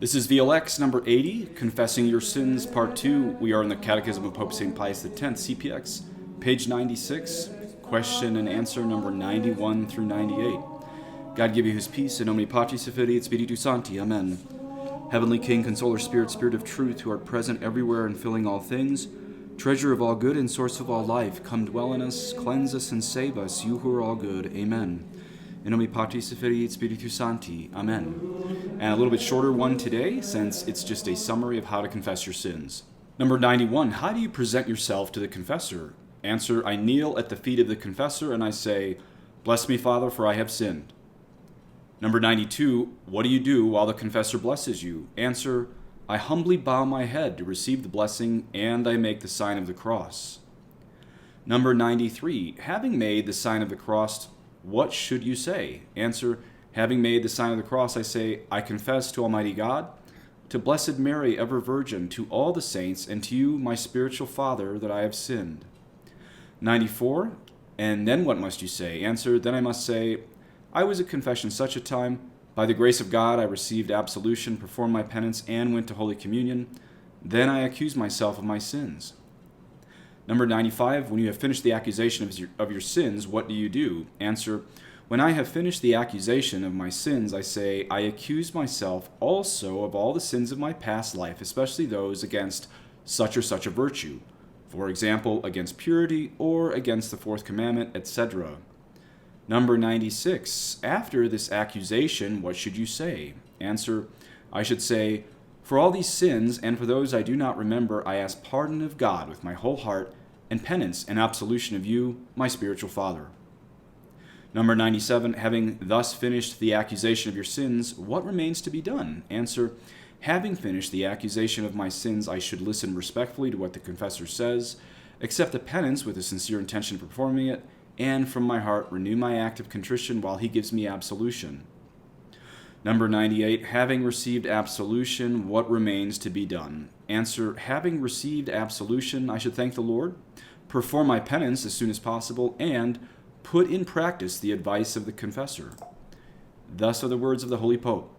This is VLX number 80, Confessing Your Sins, Part 2. We are in the Catechism of Pope St. Pius X, CPX, page 96, question and answer number 91 through 98. God give you his peace, in nomine Patris et Filii et Spiritus Sancti. Amen. Heavenly King, Consoler, Spirit, Spirit of truth, who art present everywhere and filling all things, treasure of all good and source of all life, come dwell in us, cleanse us, and save us, you who are all good. Amen. In nomine Patris et Filii et Spiritus Sancti. Amen. And a little bit shorter one today, since it's just a summary of how to confess your sins. Number 91, how do you present yourself to the confessor? Answer, I kneel at the feet of the confessor and I say, Bless me, Father, for I have sinned. Number 92, what do you do while the confessor blesses you? Answer, I humbly bow my head to receive the blessing and I make the sign of the cross. Number 93, having made the sign of the cross, what should you say? Answer, having made the sign of the cross, I say, I confess to Almighty God, to Blessed Mary, ever Virgin, to all the saints, and to you, my spiritual Father, that I have sinned. 94, and then what must you say? Answer, then I must say, I was at confession such a time. By the grace of God, I received absolution, performed my penance, and went to Holy Communion. Then I accuse myself of my sins. Number 95, when you have finished the accusation of your sins, what do you do? Answer, when I have finished the accusation of my sins, I say, I accuse myself also of all the sins of my past life, especially those against such or such a virtue. For example, against purity or against the fourth commandment, etc. Number 96, after this accusation, what should you say? Answer, I should say, for all these sins and for those I do not remember, I ask pardon of God with my whole heart and penance and absolution of you, my spiritual Father. Number 97, having thus finished the accusation of your sins, what remains to be done? Answer, having finished the accusation of my sins, I should listen respectfully to what the confessor says, accept the penance with a sincere intention of performing it, and from my heart renew my act of contrition while he gives me absolution. Number 98, having received absolution, what remains to be done? Answer, having received absolution, I should thank the Lord, perform my penance as soon as possible, and put in practice the advice of the confessor. Thus are the words of the Holy Pope.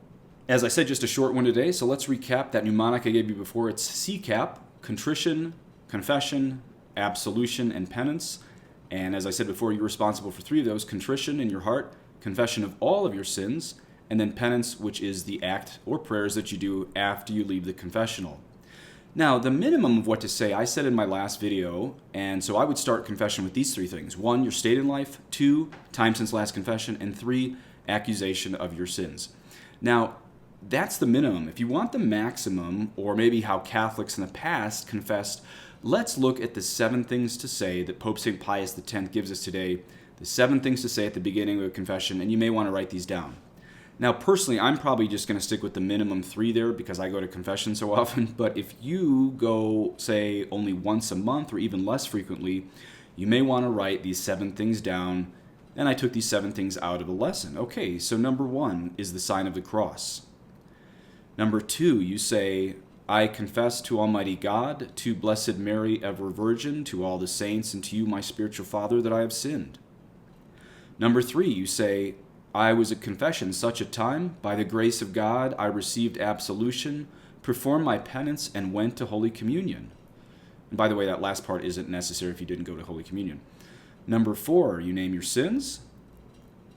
As I said, just a short one today, so let's recap that mnemonic I gave you before. It's CCAP, contrition, confession, absolution, and penance. And as I said before, you're responsible for three of those: contrition in your heart, confession of all of your sins, and then penance, which is the act or prayers that you do after you leave the confessional. Now, the minimum of what to say, I said in my last video, and so I would start confession with these three things. 1, your state in life. 2, time since last confession. And 3, accusation of your sins. Now, that's the minimum. If you want the maximum, or maybe how Catholics in the past confessed, let's look at the 7 things to say that Pope St. Pius X gives us today. The 7 things to say at the beginning of a confession, and you may want to write these down. Now, personally, I'm probably just going to stick with the minimum 3 there because I go to confession so often. But if you go, say, only once a month or even less frequently, you may want to write these 7 things down. And I took these 7 things out of the lesson. Okay, so number 1 is the sign of the cross. Number 2, you say, I confess to Almighty God, to Blessed Mary, ever Virgin, to all the saints, and to you, my spiritual Father, that I have sinned. Number 3, you say, I was at confession such a time. By the grace of God, I received absolution, performed my penance, and went to Holy Communion. And by the way, that last part isn't necessary if you didn't go to Holy Communion. Number 4, you name your sins.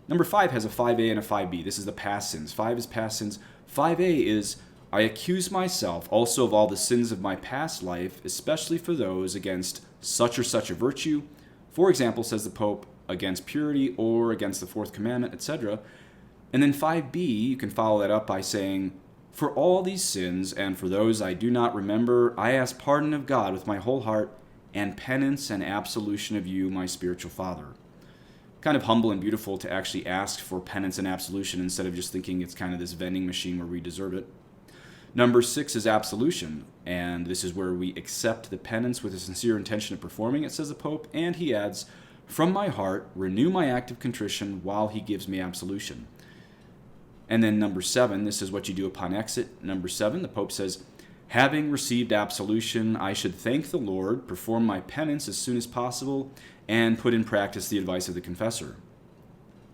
Number 5 has a 5a and a 5b. This is the past sins. 5 is past sins. 5a is, I accuse myself also of all the sins of my past life, especially for those against such or such a virtue. For example, says the Pope, against purity or against the fourth commandment, etc. And then 5b, you can follow that up by saying, for all these sins and for those I do not remember, I ask pardon of God with my whole heart and penance and absolution of you, my spiritual Father. Kind of humble and beautiful to actually ask for penance and absolution instead of just thinking it's kind of this vending machine where we deserve it. Number 6 is absolution, and this is where we accept the penance with a sincere intention of performing it, says the Pope, and he adds, from my heart, renew my act of contrition while he gives me absolution. And then number 7, this is what you do upon exit. Number 7, the Pope says, having received absolution, I should thank the Lord, perform my penance as soon as possible, and put in practice the advice of the confessor.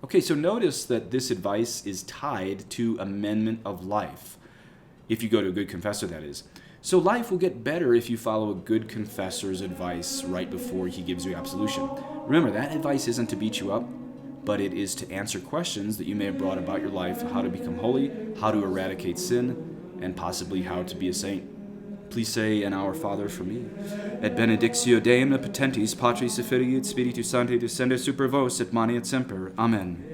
Okay, so notice that this advice is tied to amendment of life. If you go to a good confessor, that is. So life will get better if you follow a good confessor's advice right before he gives you absolution. Remember, that advice isn't to beat you up, but it is to answer questions that you may have brought about your life, how to become holy, how to eradicate sin, and possibly how to be a saint. Please say an Our Father for me. Et benedictio Deum omnipotentis, Patris et Filii et Spiritus Sancti, descende super vos et manet semper. Amen.